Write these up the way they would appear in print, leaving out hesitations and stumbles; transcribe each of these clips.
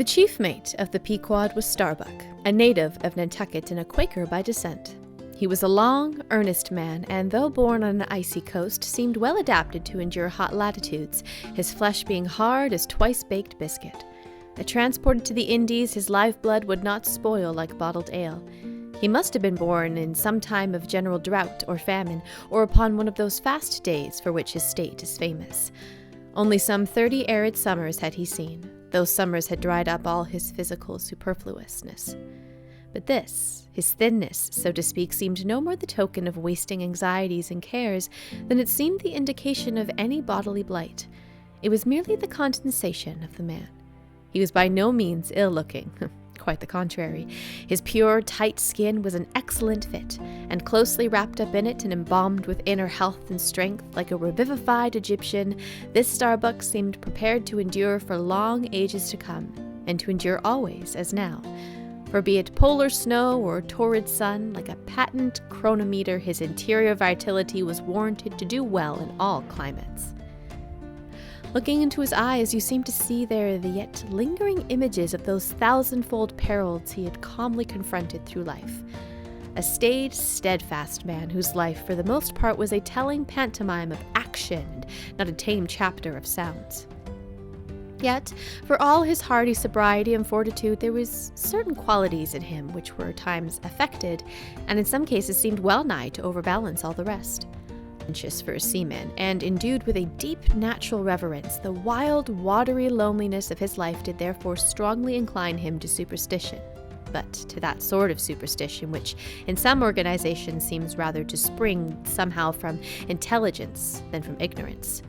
The chief mate of the Pequod was Starbuck, a native of Nantucket and a Quaker by descent. He was a long, earnest man, and though born on an icy coast, seemed well adapted to endure hot latitudes, his flesh being hard as twice-baked biscuit. Transported to the Indies, his lifeblood would not spoil like bottled ale. He must have been born in some time of general drought or famine, or upon one of those fast days for which his state is famous. Only some 30 arid summers had he seen. Those summers had dried up all his physical superfluousness. But this, his thinness, so to speak, seemed no more the token of wasting anxieties and cares than it seemed the indication of any bodily blight. It was merely the condensation of the man. He was by no means ill-looking. Quite the contrary. His pure, tight skin was an excellent fit, and closely wrapped up in it and embalmed with inner health and strength, like a revivified Egyptian, this Starbuck seemed prepared to endure for long ages to come, and to endure always, as now. For be it polar snow or torrid sun, like a patent chronometer, his interior vitality was warranted to do well in all climates. Looking into his eyes, you seemed to see there the yet lingering images of those thousandfold perils he had calmly confronted through life. A staid, steadfast man whose life, for the most part, was a telling pantomime of action and not a tame chapter of sounds. Yet, for all his hardy sobriety and fortitude, there was certain qualities in him which were at times affected, and in some cases seemed well nigh to overbalance all the rest. Anxious for a seaman, and endued with a deep natural reverence, the wild, watery loneliness of his life did therefore strongly incline him to superstition, but to that sort of superstition which in some organizations seems rather to spring somehow from intelligence than from ignorance.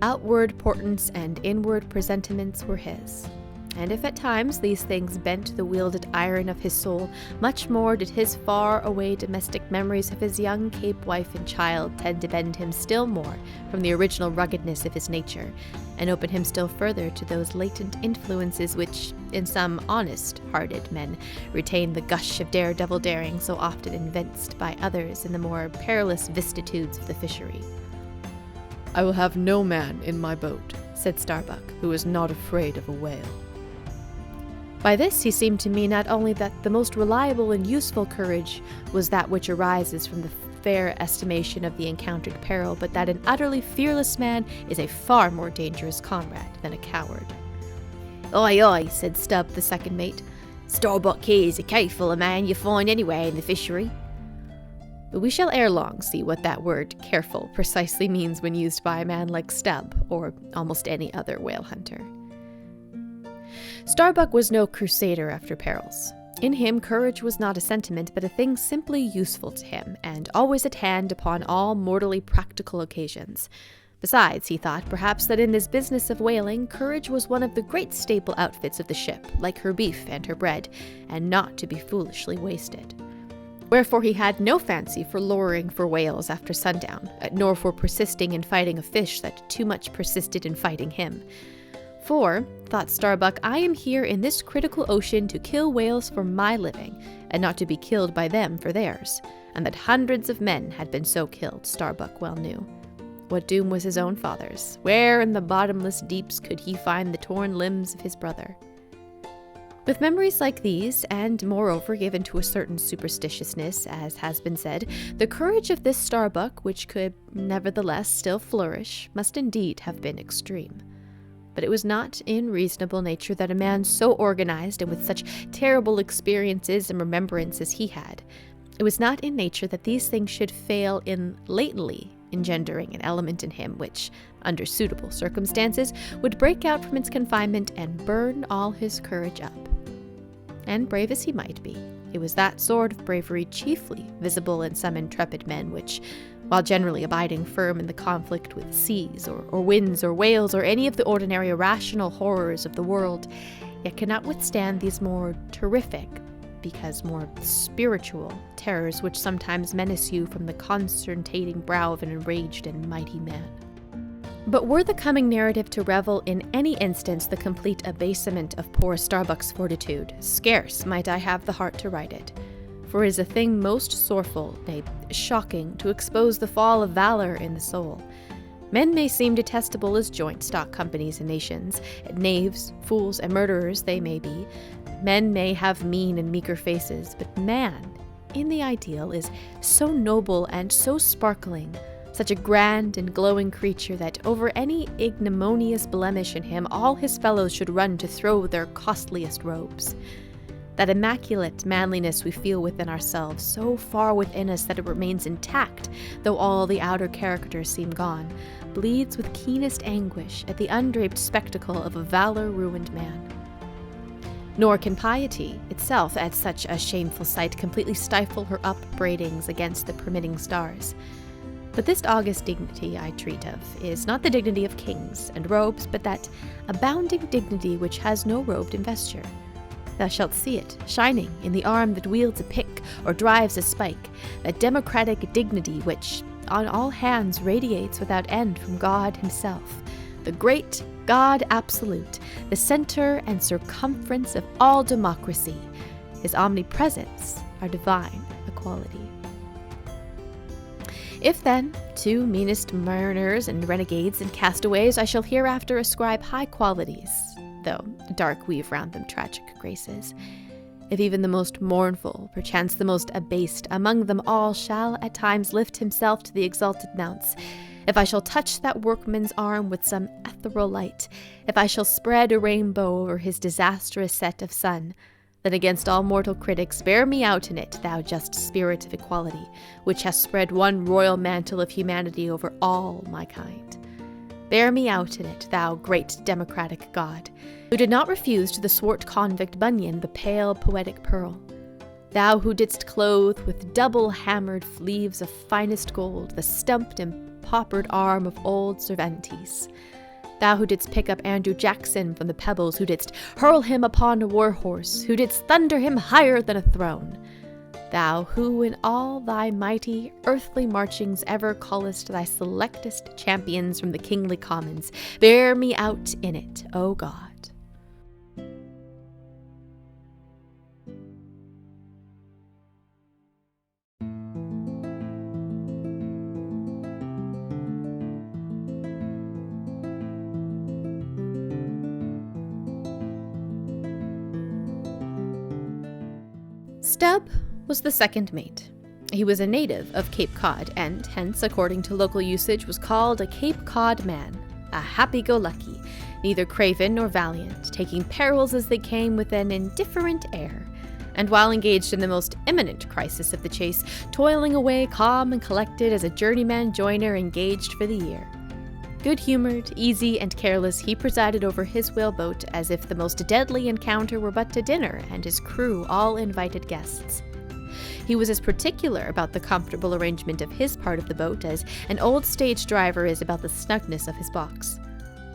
Outward portents and inward presentiments were his. And if at times these things bent the wielded iron of his soul, much more did his far-away domestic memories of his young Cape wife and child tend to bend him still more from the original ruggedness of his nature, and open him still further to those latent influences which, in some honest-hearted men, retain the gush of daredevil daring so often evinced by others in the more perilous vicissitudes of the fishery. "I will have no man in my boat," said Starbuck, "who is not afraid of a whale." By this he seemed to mean not only that the most reliable and useful courage was that which arises from the fair estimation of the encountered peril, but that an utterly fearless man is a far more dangerous comrade than a coward. "Aye, aye," said Stubb, the second mate. "Starbuck here is a careful a man you find anywhere in the fishery." But we shall ere long see what that word careful precisely means when used by a man like Stubb, or almost any other whale hunter. Starbuck was no crusader after perils. In him, courage was not a sentiment, but a thing simply useful to him, and always at hand upon all mortally practical occasions. Besides, he thought, perhaps, that in this business of whaling, courage was one of the great staple outfits of the ship, like her beef and her bread, and not to be foolishly wasted. Wherefore he had no fancy for luring for whales after sundown, nor for persisting in fighting a fish that too much persisted in fighting him. For, thought Starbuck, I am here in this critical ocean to kill whales for my living, and not to be killed by them for theirs, and that hundreds of men had been so killed, Starbuck well knew. What doom was his own father's? Where in the bottomless deeps could he find the torn limbs of his brother? With memories like these, and moreover given to a certain superstitiousness, as has been said, the courage of this Starbuck, which could nevertheless still flourish, must indeed have been extreme. But it was not in reasonable nature that a man so organized and with such terrible experiences and remembrance as he had, it was not in nature that these things should fail in latently engendering an element in him which, under suitable circumstances, would break out from its confinement and burn all his courage up. And brave as he might be, it was that sort of bravery chiefly visible in some intrepid men which, while generally abiding firm in the conflict with seas or winds or whales or any of the ordinary irrational horrors of the world, yet cannot withstand these more terrific, because more spiritual, terrors which sometimes menace you from the concertating brow of an enraged and mighty man. But were the coming narrative to revel in any instance the complete abasement of poor Starbuck's fortitude, scarce might I have the heart to write it. For it is a thing most sorrowful, nay, shocking, to expose the fall of valor in the soul. Men may seem detestable as joint stock companies and nations, knaves, fools, and murderers they may be. Men may have mean and meeker faces, but man, in the ideal, is so noble and so sparkling, such a grand and glowing creature that over any ignominious blemish in him all his fellows should run to throw their costliest robes. That immaculate manliness we feel within ourselves, so far within us that it remains intact, though all the outer characters seem gone, bleeds with keenest anguish at the undraped spectacle of a valor-ruined man. Nor can piety itself at such a shameful sight completely stifle her upbraidings against the permitting stars. But this august dignity I treat of is not the dignity of kings and robes, but that abounding dignity which has no robed investure. Thou shalt see it, shining in the arm that wields a pick or drives a spike, that democratic dignity which, on all hands, radiates without end from God himself, the great God absolute, the center and circumference of all democracy. His omnipresence, our divine equality. If then, to meanest mariners and renegades and castaways I shall hereafter ascribe high qualities, though dark weave round them tragic graces, if even the most mournful, perchance the most abased among them all shall at times lift himself to the exalted mounts, if I shall touch that workman's arm with some ethereal light, if I shall spread a rainbow over his disastrous set of sun, then against all mortal critics bear me out in it, thou just spirit of equality, which hast spread one royal mantle of humanity over all my kind. Bear me out in it, thou great democratic God, who did not refuse to the swart convict Bunyan the pale poetic pearl. Thou who didst clothe with double-hammered sleeves of finest gold the stumped and paupered arm of old Cervantes. Thou who didst pick up Andrew Jackson from the pebbles, who didst hurl him upon a war-horse, who didst thunder him higher than a throne. Thou who in all thy mighty earthly marchings ever callest thy selectest champions from the kingly commons, bear me out in it, O God. Stubb was the second mate. He was a native of Cape Cod and hence, according to local usage, was called a Cape Cod man, a happy-go-lucky, neither craven nor valiant, taking perils as they came with an indifferent air, and while engaged in the most imminent crisis of the chase, toiling away calm and collected as a journeyman joiner engaged for the year. Good-humored, easy, and careless, he presided over his whaleboat as if the most deadly encounter were but to dinner and his crew all invited guests. He was as particular about the comfortable arrangement of his part of the boat as an old stage driver is about the snugness of his box.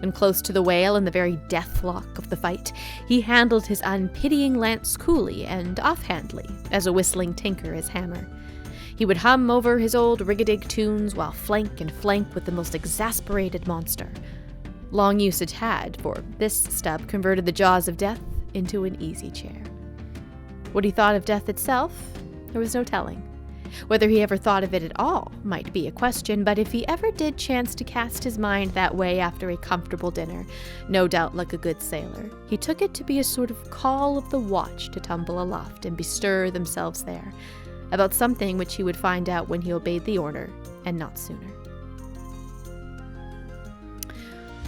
When close to the whale in the very deathlock of the fight, he handled his unpitying lance coolly and offhandly, as a whistling tinker his hammer. He would hum over his old rig-a-dig tunes while flank and flank with the most exasperated monster. Long usage had, for this Stubb converted the jaws of death into an easy chair. What he thought of death itself, there was no telling. Whether he ever thought of it at all might be a question, but if he ever did chance to cast his mind that way after a comfortable dinner, no doubt like a good sailor, he took it to be a sort of call of the watch to tumble aloft and bestir themselves there, about something which he would find out when he obeyed the order, and not sooner.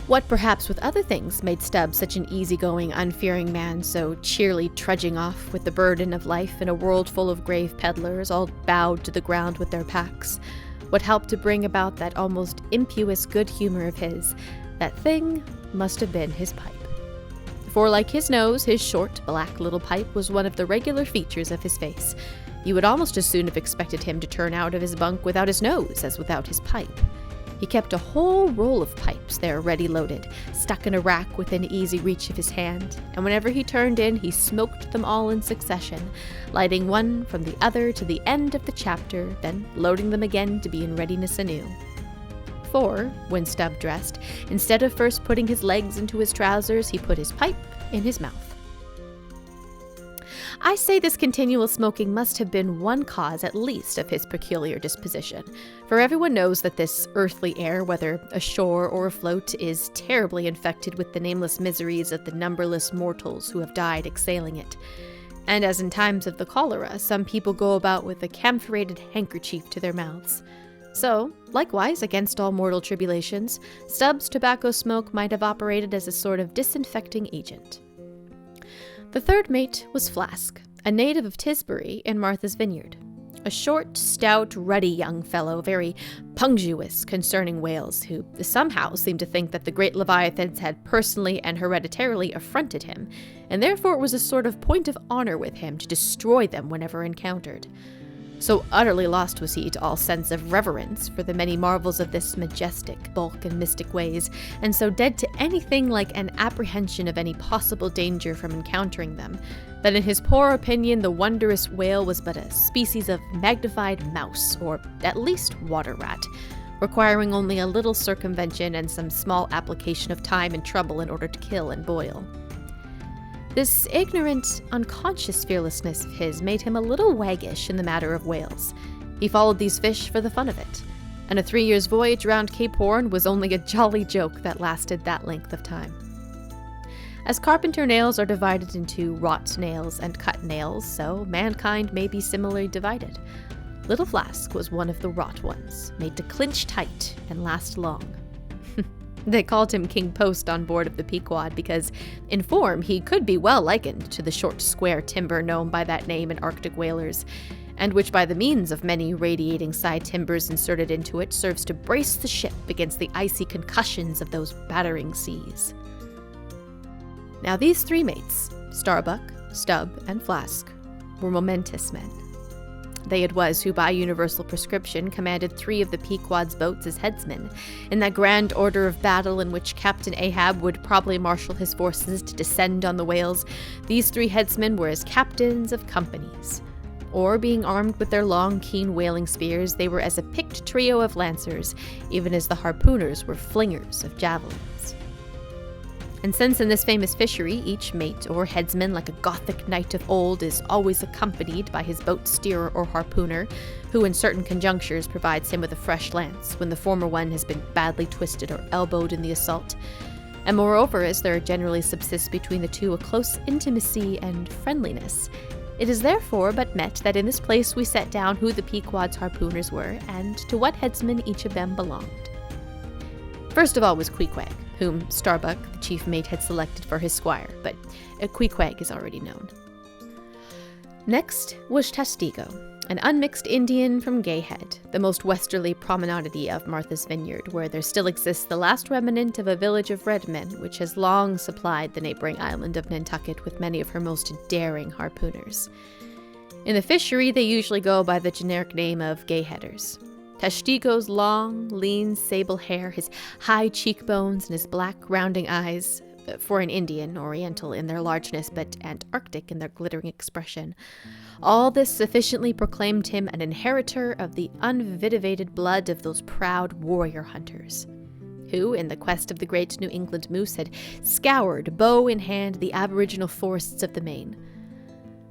What perhaps with other things made Stubb such an easygoing, unfearing man, so cheerily trudging off with the burden of life in a world full of grave peddlers, all bowed to the ground with their packs, what helped to bring about that almost impious good humor of his, that thing must have been his pipe. For like his nose, his short, black little pipe was one of the regular features of his face. You would almost as soon have expected him to turn out of his bunk without his nose as without his pipe. He kept a whole roll of pipes there ready loaded, stuck in a rack within easy reach of his hand, and whenever he turned in, he smoked them all in succession, lighting one from the other to the end of the chapter, then loading them again to be in readiness anew. For, when Stubb dressed, instead of first putting his legs into his trousers, he put his pipe in his mouth. I say this continual smoking must have been one cause at least of his peculiar disposition, for everyone knows that this earthly air, whether ashore or afloat, is terribly infected with the nameless miseries of the numberless mortals who have died exhaling it. And as in times of the cholera, some people go about with a camphorated handkerchief to their mouths. So, likewise, against all mortal tribulations, Stubbs' tobacco smoke might have operated as a sort of disinfecting agent. The third mate was Flask, a native of Tisbury in Martha's Vineyard. A short, stout, ruddy young fellow, very punctilious concerning whales, who somehow seemed to think that the great leviathans had personally and hereditarily affronted him, and therefore it was a sort of point of honor with him to destroy them whenever encountered. So utterly lost was he to all sense of reverence for the many marvels of this majestic bulk and mystic ways, and so dead to anything like an apprehension of any possible danger from encountering them, that in his poor opinion the wondrous whale was but a species of magnified mouse, or at least water rat, requiring only a little circumvention and some small application of time and trouble in order to kill and boil. This ignorant, unconscious fearlessness of his made him a little waggish in the matter of whales. He followed these fish for the fun of it, and a 3 years' voyage round Cape Horn was only a jolly joke that lasted that length of time. As carpenter nails are divided into wrought nails and cut nails, so mankind may be similarly divided. Little Flask was one of the wrought ones, made to clinch tight and last long. They called him King Post on board of the Pequod because, in form, he could be well likened to the short square timber known by that name in Arctic whalers, and which by the means of many radiating side timbers inserted into it serves to brace the ship against the icy concussions of those battering seas. Now these three mates, Starbuck, Stubb, and Flask, were momentous men. They it was who by universal prescription commanded 3 of the Pequod's boats as headsmen, in that grand order of battle in which Captain Ahab would probably marshal his forces to descend on the whales. These 3 headsmen were as captains of companies. Or, being armed with their long, keen whaling spears, they were as a picked trio of lancers, even as the harpooners were flingers of javelins. And since in this famous fishery each mate or headsman, like a Gothic knight of old, is always accompanied by his boat steerer or harpooner, who in certain conjunctures provides him with a fresh lance when the former one has been badly twisted or elbowed in the assault, and moreover, as there generally subsists between the two a close intimacy and friendliness, it is therefore but met that in this place we set down who the Pequod's harpooners were, and to what headsman each of them belonged. First of all was Queequeg, whom Starbuck, the chief mate, had selected for his squire, but Queequeg is already known. Next was Testigo, an unmixed Indian from Gayhead, the most westerly promenade of Martha's Vineyard, where there still exists the last remnant of a village of red men, which has long supplied the neighboring island of Nantucket with many of her most daring harpooners. In the fishery, they usually go by the generic name of Gayheaders. Testigo's long, lean, sable hair, his high cheekbones, and his black, rounding eyes, for an Indian, oriental in their largeness, but Antarctic in their glittering expression. All this sufficiently proclaimed him an inheritor of the unvitivated blood of those proud warrior hunters, who, in the quest of the great New England moose, had scoured, bow in hand, the aboriginal forests of the Maine.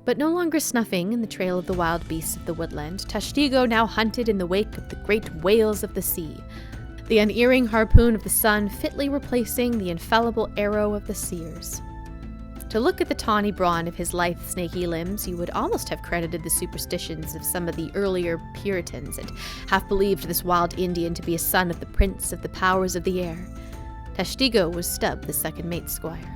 But no longer snuffing in the trail of the wild beasts of the woodland, Testigo now hunted in the wake of the great whales of the sea, the unerring harpoon of the sun fitly replacing the infallible arrow of the seers. To look at the tawny brawn of his lithe, snaky limbs, you would almost have credited the superstitions of some of the earlier Puritans, and half believed this wild Indian to be a son of the prince of the powers of the air. Testigo was Stubb, the second mate's squire.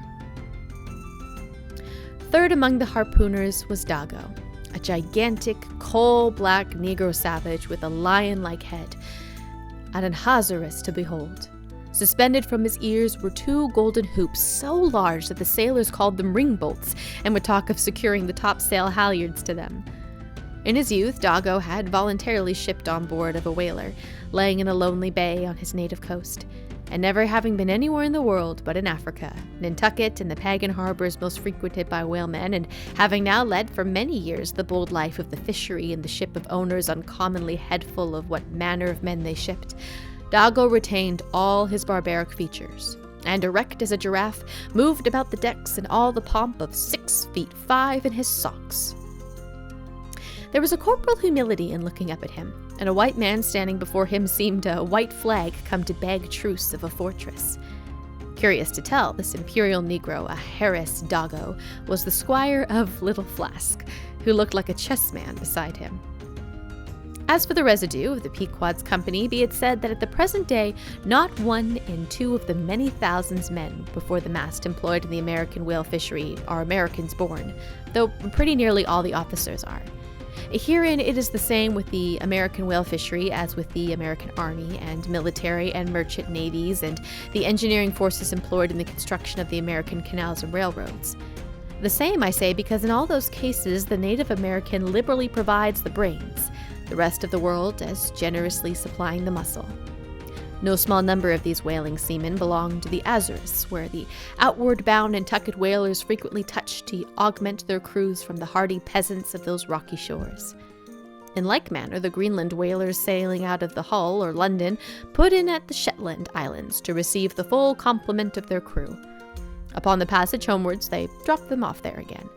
Third among the harpooners was Dago, a gigantic, coal-black Negro savage with a lion-like head, and an Hazaras to behold. Suspended from his ears were 2 golden hoops so large that the sailors called them ringbolts and would talk of securing the topsail halyards to them. In his youth, Dago had voluntarily shipped on board of a whaler, laying in a lonely bay on his native coast, and never having been anywhere in the world but in Africa, Nantucket and the pagan harbors most frequented by whalemen, and having now led for many years the bold life of the fishery in the ship of owners uncommonly headful of what manner of men they shipped, Dago retained all his barbaric features, and erect as a giraffe, moved about the decks in all the pomp of 6'5" in his socks. There was a corporal humility in looking up at him, and a white man standing before him seemed a white flag come to beg truce of a fortress. Curious to tell, this imperial Negro, a Harris doggo, was the squire of Little Flask, who looked like a chessman beside him. As for the residue of the Pequod's company, be it said that at the present day, not 1 in 2 of the many thousands men before the mast employed in the American whale fishery are Americans born, though pretty nearly all the officers are. Herein it is the same with the American whale fishery as with the American Army and military and merchant navies and the engineering forces employed in the construction of the American canals and railroads. The same, I say, because in all those cases the Native American liberally provides the brains, the rest of the world as generously supplying the muscle. No small number of these whaling seamen belong to the Azores, where the outward-bound Nantucket whalers frequently touch to augment their crews from the hardy peasants of those rocky shores. In like manner, the Greenland whalers sailing out of the Hull or London put in at the Shetland Islands to receive the full complement of their crew. Upon the passage homewards, they drop them off there again.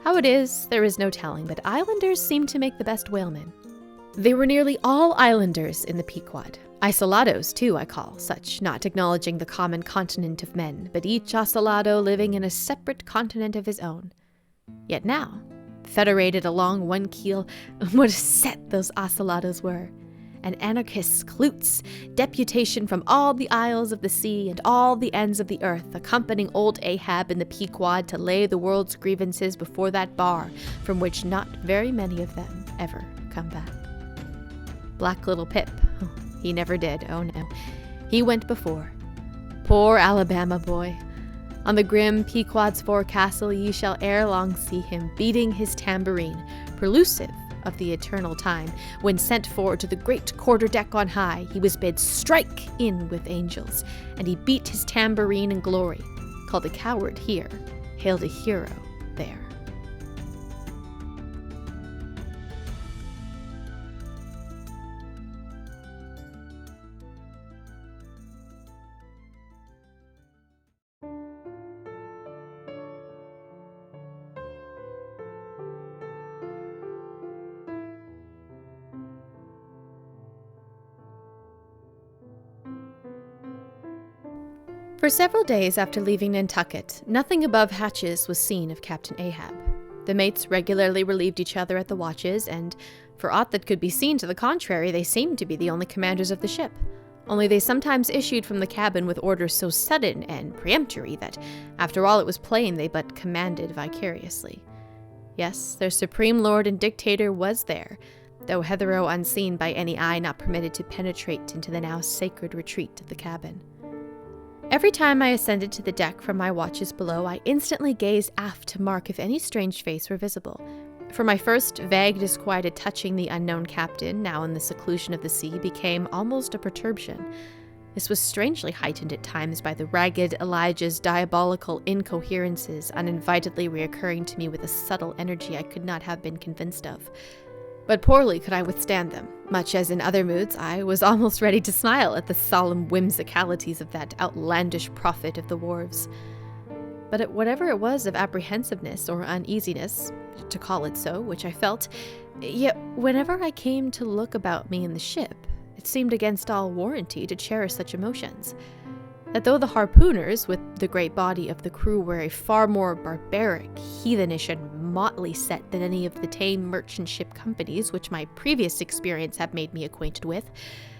How it is, there is no telling, but islanders seem to make the best whalemen. They were nearly all islanders in the Pequod. Isolados, too, I call such, not acknowledging the common continent of men, but each isolado living in a separate continent of his own. Yet now, federated along one keel, what a set those isolados were! An anarchist klutz, deputation from all the isles of the sea and all the ends of the earth, accompanying old Ahab in the Pequod to lay the world's grievances before that bar, from which not very many of them ever come back. Black little Pip, he never did, oh no. He went before. Poor Alabama boy. On the grim Pequod's forecastle ye shall ere long see him beating his tambourine, prelusive of the eternal time, when sent for to the great quarter-deck on high, he was bid strike in with angels, and he beat his tambourine in glory, called a coward here, hailed a hero there. For several days after leaving Nantucket, nothing above hatches was seen of Captain Ahab. The mates regularly relieved each other at the watches, and for aught that could be seen to the contrary, they seemed to be the only commanders of the ship. Only they sometimes issued from the cabin with orders so sudden and peremptory that, after all, it was plain they but commanded vicariously. Yes, their supreme lord and dictator was there, though hitherto unseen by any eye not permitted to penetrate into the now sacred retreat of the cabin. Every time I ascended to the deck from my watches below, I instantly gazed aft to mark if any strange face were visible. For my first vague disquietude touching the unknown captain, now in the seclusion of the sea, became almost a perturbation. This was strangely heightened at times by the ragged Elijah's diabolical incoherences, uninvitedly reoccurring to me with a subtle energy I could not have been convinced of. But poorly could I withstand them. Much as in other moods, I was almost ready to smile at the solemn whimsicalities of that outlandish prophet of the wharves. But at whatever it was of apprehensiveness or uneasiness, to call it so, which I felt, yet whenever I came to look about me in the ship, it seemed against all warranty to cherish such emotions. That though the harpooners, with the great body of the crew, were a far more barbaric, heathenish, and motley set than any of the tame merchant ship companies which my previous experience had made me acquainted with,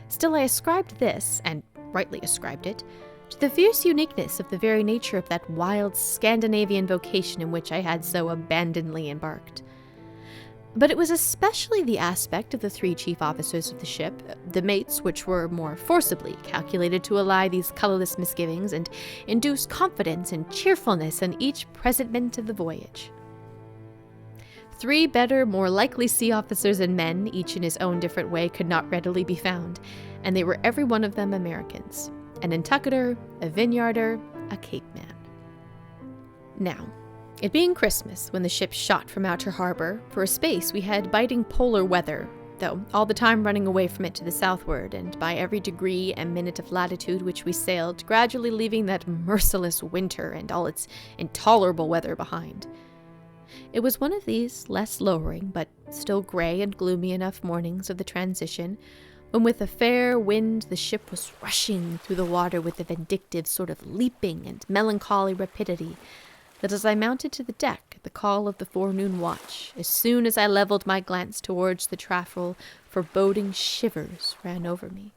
still I ascribed this, and rightly ascribed it, to the fierce uniqueness of the very nature of that wild Scandinavian vocation in which I had so abandonedly embarked. But it was especially the aspect of the 3 chief officers of the ship, the mates, which were more forcibly calculated to allay these colorless misgivings and induce confidence and cheerfulness in each presentment of the voyage. 3 better, more likely sea officers and men, each in his own different way, could not readily be found, and they were every one of them Americans, a Nantucketer, a Vineyarder, a Cape man. Now, it being Christmas when the ship shot from outer harbor, for a space we had biting polar weather, though, all the time running away from it to the southward, and by every degree and minute of latitude which we sailed, gradually leaving that merciless winter and all its intolerable weather behind. It was one of these less lowering, but still gray and gloomy enough mornings of the transition, when with a fair wind the ship was rushing through the water with a vindictive sort of leaping and melancholy rapidity, that as I mounted to the deck at the call of the forenoon watch, as soon as I leveled my glance towards the taffrail, foreboding shivers ran over me.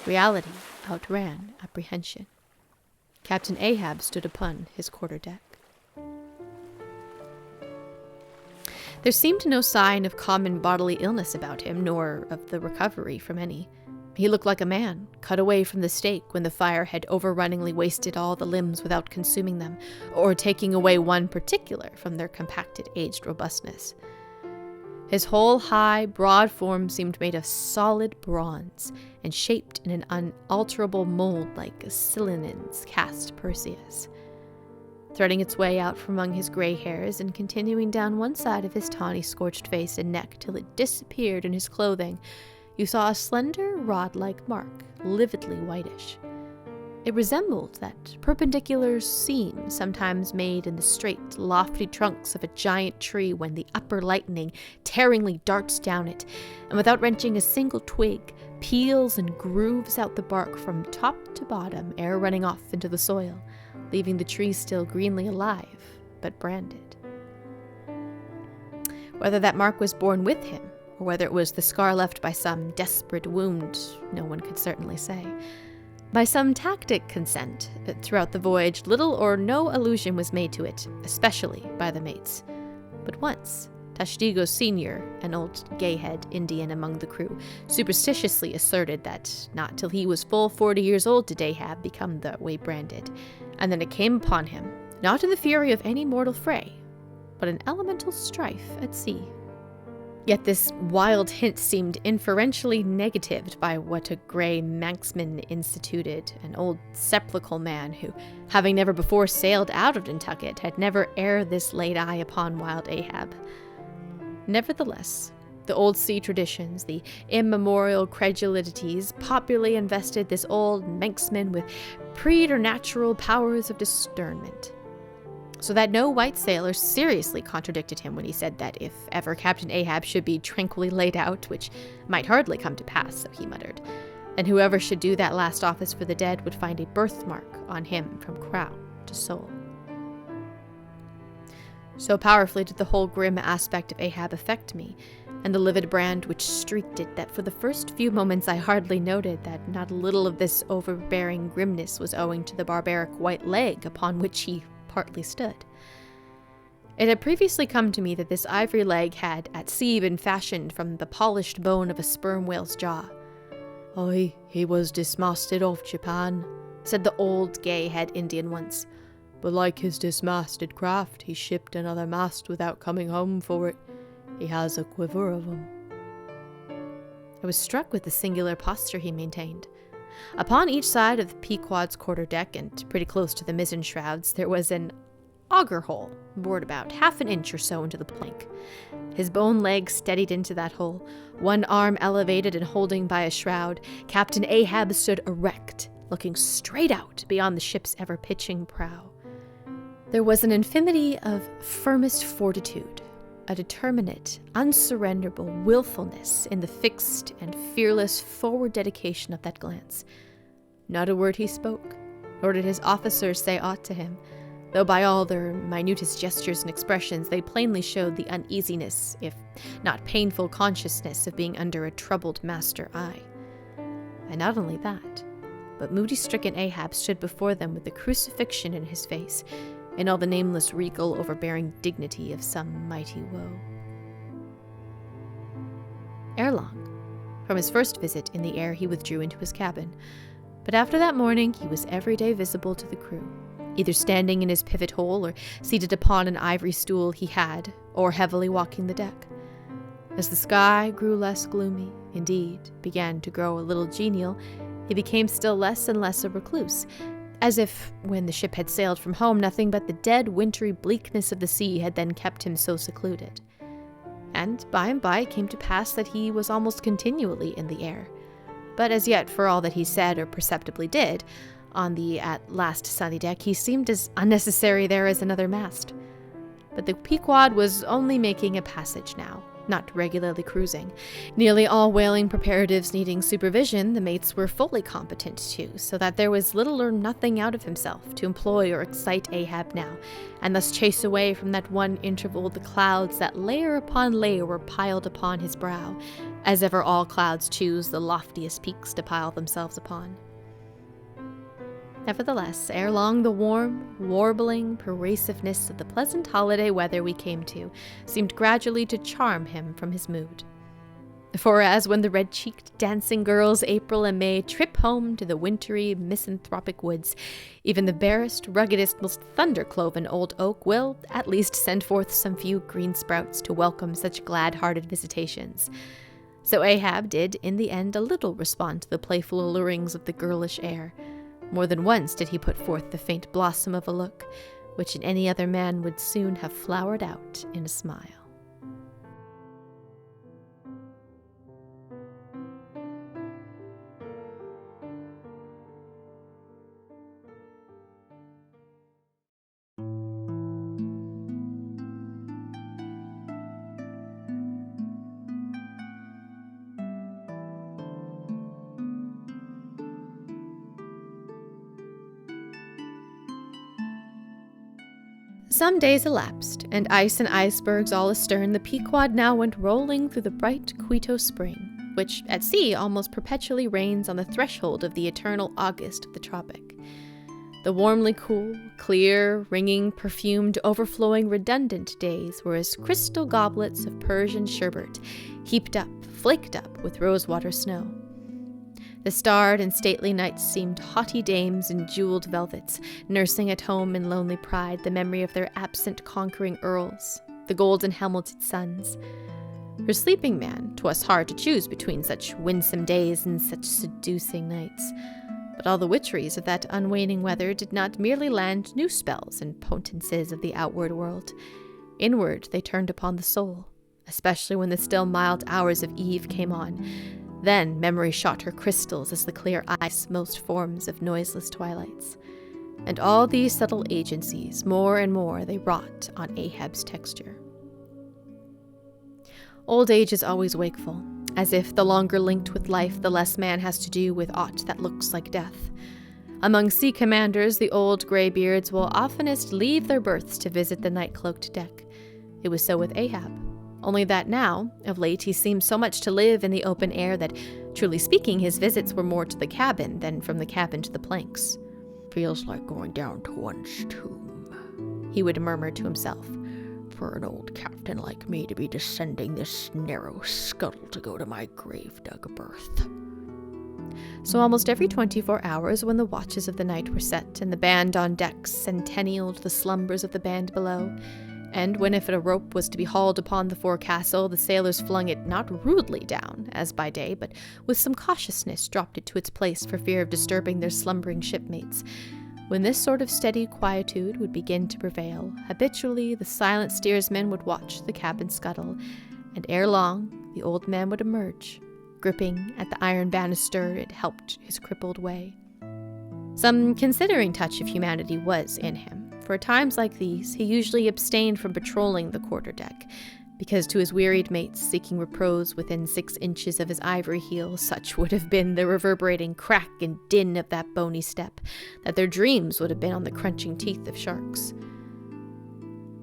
Reality outran apprehension. Captain Ahab stood upon his quarter-deck. There seemed no sign of common bodily illness about him, nor of the recovery from any. He looked like a man, cut away from the stake when the fire had overrunningly wasted all the limbs without consuming them, or taking away one particular from their compacted, aged robustness. His whole high, broad form seemed made of solid bronze, and shaped in an unalterable mold like a Silenon's cast Perseus. Threading its way out from among his gray hairs and continuing down one side of his tawny scorched face and neck till it disappeared in his clothing, you saw a slender, rod-like mark, lividly whitish. It resembled that perpendicular seam sometimes made in the straight, lofty trunks of a giant tree when the upper lightning tearingly darts down it, and without wrenching a single twig, peels and grooves out the bark from top to bottom ere running off into the soil, leaving the tree still greenly alive, but branded. Whether that mark was born with him, or whether it was the scar left by some desperate wound, no one could certainly say. By some tacit consent, throughout the voyage little or no allusion was made to it, especially by the mates. But once, Tashdigo Sr., an old gay-head Indian among the crew, superstitiously asserted that not till he was full 40 years old did Ahab become that way branded, and then it came upon him, not in the fury of any mortal fray, but an elemental strife at sea. Yet this wild hint seemed inferentially negatived by what a grey Manxman instituted, an old sepulchral man who, having never before sailed out of Nantucket, had never ere this laid eye upon wild Ahab. Nevertheless, the old sea traditions, the immemorial credulities, popularly invested this old Manxman with preternatural powers of discernment, so that no white sailor seriously contradicted him when he said that if ever Captain Ahab should be tranquilly laid out, which might hardly come to pass, so he muttered, then whoever should do that last office for the dead would find a birthmark on him from crown to sole. So powerfully did the whole grim aspect of Ahab affect me, and the livid brand which streaked it, that for the first few moments I hardly noted that not a little of this overbearing grimness was owing to the barbaric white leg upon which he partly stood. It had previously come to me that this ivory leg had at sea been fashioned from the polished bone of a sperm whale's jaw. "Aye, he was dismasted off Japan," said the old gay-head Indian once. "But like his dismasted craft, he shipped another mast without coming home for it. He has a quiver of 'em." I was struck with the singular posture he maintained. Upon each side of the Pequod's quarter-deck, and pretty close to the mizzen shrouds, there was an auger hole, bored about half an inch or so into the plank. His bone leg steadied into that hole, one arm elevated and holding by a shroud, Captain Ahab stood erect, looking straight out beyond the ship's ever-pitching prow. There was an infinity of firmest fortitude, a determinate, unsurrenderable willfulness in the fixed and fearless forward dedication of that glance. Not a word he spoke, nor did his officers say aught to him, though by all their minutest gestures and expressions they plainly showed the uneasiness, if not painful consciousness, of being under a troubled master eye. And not only that, but moody-stricken Ahab stood before them with the crucifixion in his face, in all the nameless regal overbearing dignity of some mighty woe. Ere long, from his first visit in the air he withdrew into his cabin, but after that morning he was every day visible to the crew, either standing in his pivot hole or seated upon an ivory stool he had, or heavily walking the deck. As the sky grew less gloomy, indeed, began to grow a little genial, he became still less and less a recluse, as if, when the ship had sailed from home, nothing but the dead, wintry bleakness of the sea had then kept him so secluded. and by it came to pass that he was almost continually in the air. But as yet, for all that he said or perceptibly did, on the at last sunny deck, he seemed as unnecessary there as another mast. But the Pequod was only making a passage now, not regularly cruising. Nearly all whaling preparatives needing supervision, the mates were fully competent to, so that there was little or nothing out of himself to employ or excite Ahab now, and thus chase away from that one interval the clouds that layer upon layer were piled upon his brow, as ever all clouds choose the loftiest peaks to pile themselves upon. Nevertheless, ere long the warm, warbling pervasiveness of the pleasant holiday weather we came to seemed gradually to charm him from his mood. For as when the red-cheeked dancing girls April and May trip home to the wintry misanthropic woods, even the barest, ruggedest, most thunder-cloven old oak will at least send forth some few green sprouts to welcome such glad-hearted visitations. So Ahab did in the end a little respond to the playful allurings of the girlish air. More than once did he put forth the faint blossom of a look, which in any other man would soon have flowered out in a smile. Some days elapsed, and ice and icebergs all astern, the Pequod now went rolling through the bright Quito spring, which at sea almost perpetually reigns on the threshold of the eternal August of the tropic. The warmly cool, clear, ringing, perfumed, overflowing, redundant days were as crystal goblets of Persian sherbet, heaped up, flaked up with rosewater snow. The starred and stately nights seemed haughty dames in jeweled velvets, nursing at home in lonely pride the memory of their absent conquering earls, the golden-helmeted sons. For sleeping man, 'twas hard to choose between such winsome days and such seducing nights. But all the witcheries of that unwaning weather did not merely land new spells and potencies of the outward world. Inward they turned upon the soul, especially when the still mild hours of eve came on. Then memory shot her crystals as the clear ice most forms of noiseless twilights. And all these subtle agencies, more and more, they wrought on Ahab's texture. Old age is always wakeful, as if the longer linked with life, the less man has to do with aught that looks like death. Among sea commanders, the old greybeards will oftenest leave their berths to visit the night-cloaked deck. It was so with Ahab. Only that now, of late, he seemed so much to live in the open air that, truly speaking, his visits were more to the cabin than from the cabin to the planks. "Feels like going down to one's tomb," he would murmur to himself. "For an old captain like me to be descending this narrow scuttle to go to my grave-dug berth." So almost every 24 hours, when the watches of the night were set, and the band on deck centennialed the slumbers of the band below, and when if a rope was to be hauled upon the forecastle, the sailors flung it not rudely down, as by day, but with some cautiousness dropped it to its place for fear of disturbing their slumbering shipmates. When this sort of steady quietude would begin to prevail, habitually the silent steersman would watch the cabin scuttle, and ere long the old man would emerge, gripping at the iron banister it helped his crippled way. Some considering touch of humanity was in him. For at times like these, he usually abstained from patrolling the quarter-deck, because to his wearied mates seeking repose within 6 inches of his ivory heel, such would have been the reverberating crack and din of that bony step, that their dreams would have been on the crunching teeth of sharks.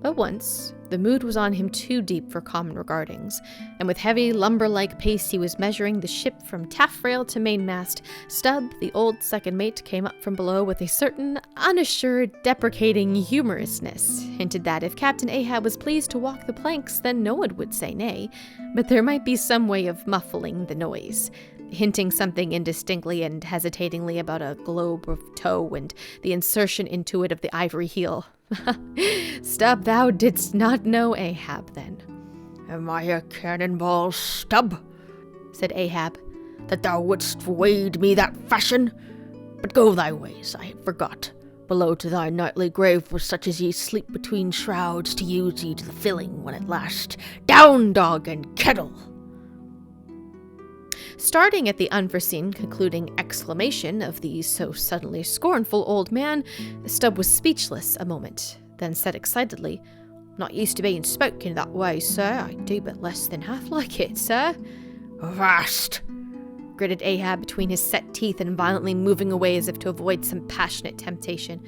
But once, the mood was on him too deep for common regardings, and with heavy, lumber-like pace he was measuring the ship from taffrail to mainmast. Stubb, the old second mate, came up from below with a certain unassured, deprecating humorousness, hinted that if Captain Ahab was pleased to walk the planks, then no one would say nay, but there might be some way of muffling the noise, hinting something indistinctly and hesitatingly about a globe of tow and the insertion into it of the ivory heel. Stubb, thou didst not know Ahab, then. "Am I a cannonball, Stubb," said Ahab, "that thou wouldst wade me that fashion? But go thy ways, I forgot. below to thy nightly grave for such as ye sleep between shrouds to use ye to the filling when at last. Down, dog, and kettle! Starting at the unforeseen concluding exclamation of the so suddenly scornful old man, Stubb was speechless a moment, then said excitedly, "Not used to being spoken that way, sir. I do but less than half like it, sir." "Avast!" gritted Ahab between his set teeth and violently moving away as if to avoid some passionate temptation.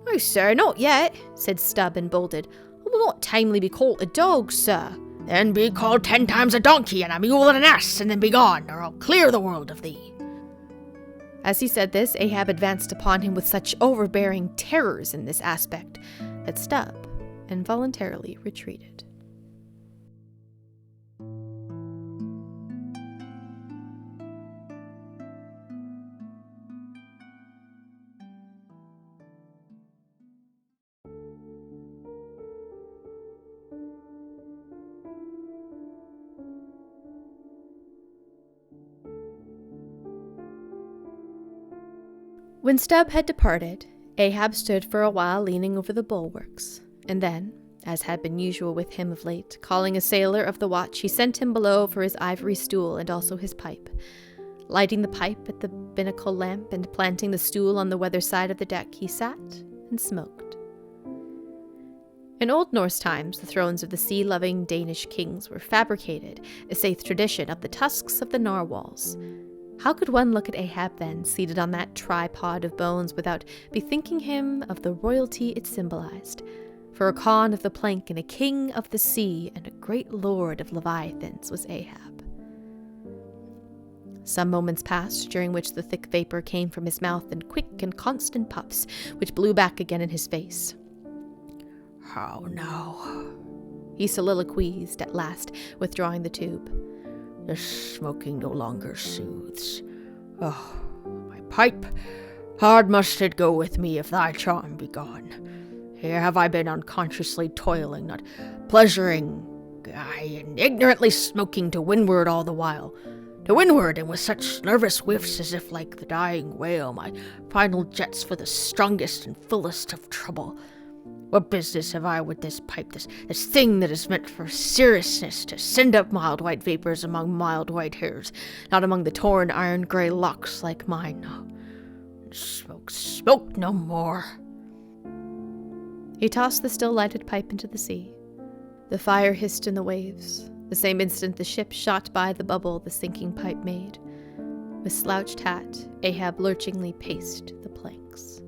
"Oh, sir, not yet," said Stubb, emboldened. "I will not tamely be called a dog, sir." "Then be called 10 times a donkey and a mule and an ass, and then be gone, or I'll clear the world of thee." As he said this, Ahab advanced upon him with such overbearing terrors in this aspect that Stubb involuntarily retreated. When Stubb had departed, Ahab stood for a while leaning over the bulwarks, and then, as had been usual with him of late, calling a sailor of the watch, he sent him below for his ivory stool and also his pipe. Lighting the pipe at the binnacle lamp and planting the stool on the weather side of the deck, he sat and smoked. In Old Norse times, the thrones of the sea-loving Danish kings were fabricated, saith tradition, of the tusks of the narwhals. How could one look at Ahab then, seated on that tripod of bones, without bethinking him of the royalty it symbolized? For a Khan of the plank and a king of the sea and a great lord of leviathans was Ahab. Some moments passed, during which the thick vapor came from his mouth in quick and constant puffs, which blew back again in his face. "How now?" he soliloquized at last, withdrawing the tube. "This smoking no longer soothes. Oh, my pipe! Hard must it go with me if thy charm be gone. Here have I been unconsciously toiling, not pleasuring, aye, and ignorantly smoking to windward all the while. To windward, and with such nervous whiffs as if, like the dying whale, my final jets for the strongest and fullest of trouble. What business have I with this pipe, this thing that is meant for seriousness, to send up mild white vapors among mild white hairs, not among the torn iron-grey locks like mine? No. Smoke no more." He tossed the still-lighted pipe into the sea. The fire hissed in the waves. The same instant the ship shot by the bubble the sinking pipe made. With slouched hat, Ahab lurchingly paced the planks.